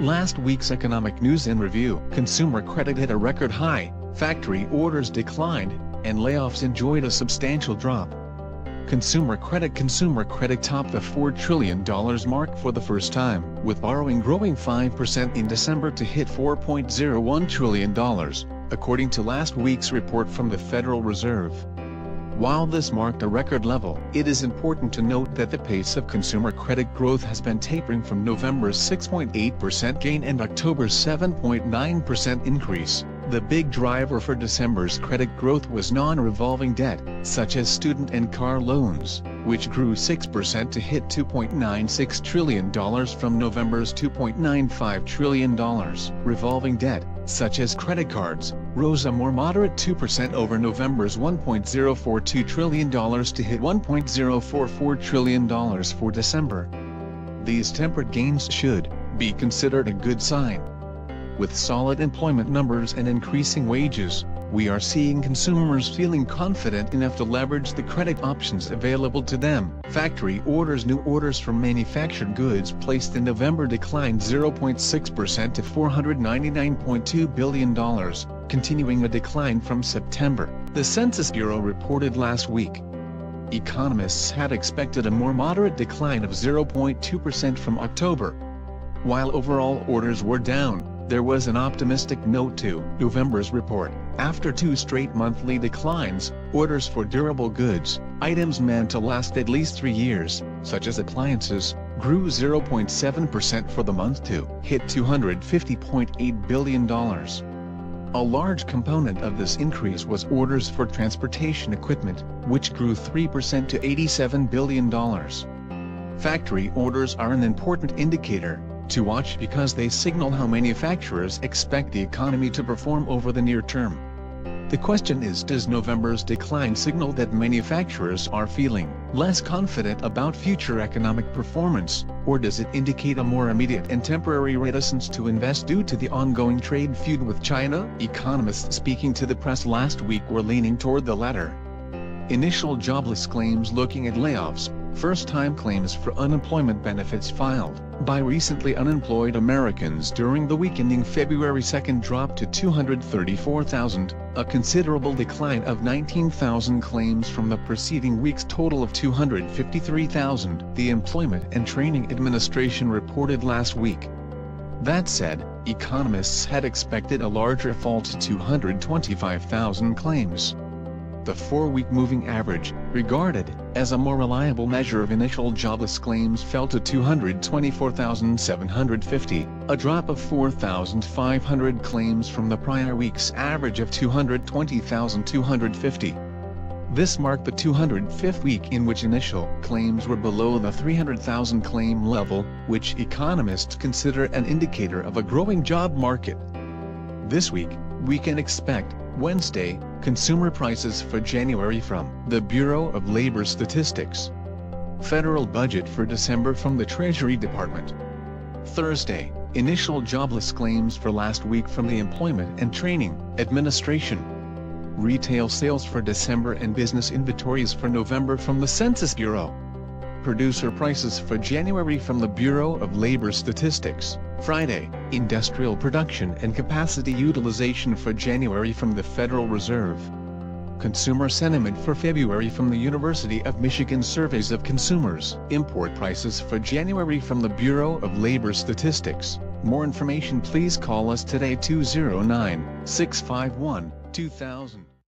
Last week's economic news in review. Consumer credit hit a record high, factory orders declined, and layoffs enjoyed a substantial drop. Consumer credit topped the $4 trillion mark for the first time, with borrowing growing 5% in December to hit $4.01 trillion, according to last week's report from the Federal Reserve. While this marked a record level, it is important to note that the pace of consumer credit growth has been tapering from November's 6.8% gain and October's 7.9% increase. The big driver for December's credit growth was non-revolving debt, such as student and car loans, which grew 6% to hit $2.96 trillion from November's $2.95 trillion. Revolving debt, such as credit cards, rose a more moderate 2% over November's $1.042 trillion to hit $1.044 trillion for December. These tempered gains should be considered a good sign. With solid employment numbers and increasing wages, we are seeing consumers feeling confident enough to leverage the credit options available to them. Factory orders. New orders from manufactured goods placed in November declined 0.6% to $499.2 billion, continuing a decline from September, the Census Bureau reported last week. Economists had expected a more moderate decline of 0.2% from October. While overall orders were down, there was an optimistic note to November's report. After 2 straight monthly declines, orders for durable goods, items meant to last at least 3 years, such as appliances, grew 0.7% for the month to hit $250.8 billion. A large component of this increase was orders for transportation equipment, which grew 3% to $87 billion. Factory orders are an important indicator to watch because they signal how manufacturers expect the economy to perform over the near term. The question is, does November's decline signal that manufacturers are feeling less confident about future economic performance, or does it indicate a more immediate and temporary reticence to invest due to the ongoing trade feud with China? Economists speaking to the press last week were leaning toward the latter. Initial jobless claims. Looking at layoffs, first-time claims for unemployment benefits filed by recently unemployed Americans during the week ending February 2 dropped to 234,000, a considerable decline of 19,000 claims from the preceding week's total of 253,000, the Employment and Training Administration reported last week. That said, economists had expected a larger fall to 225,000 claims. The 4-week moving average, regarded as a more reliable measure of initial jobless claims, fell to 224,750, a drop of 4,500 claims from the prior week's average of 220,250. This marked the 205th week in which initial claims were below the 300,000 claim level, which economists consider an indicator of a growing job market. This week, we can expect, Wednesday, consumer prices for January from the Bureau of Labor Statistics. Federal budget for December from the Treasury Department. Thursday, initial jobless claims for last week from the Employment and Training Administration. Retail sales for December and business inventories for November from the Census Bureau. Producer prices for January from the Bureau of Labor Statistics. Friday, industrial production and capacity utilization for January from the Federal Reserve. Consumer sentiment for February from the University of Michigan surveys of consumers. Import prices for January from the Bureau of Labor Statistics. More information, please call us today 209-651-2000.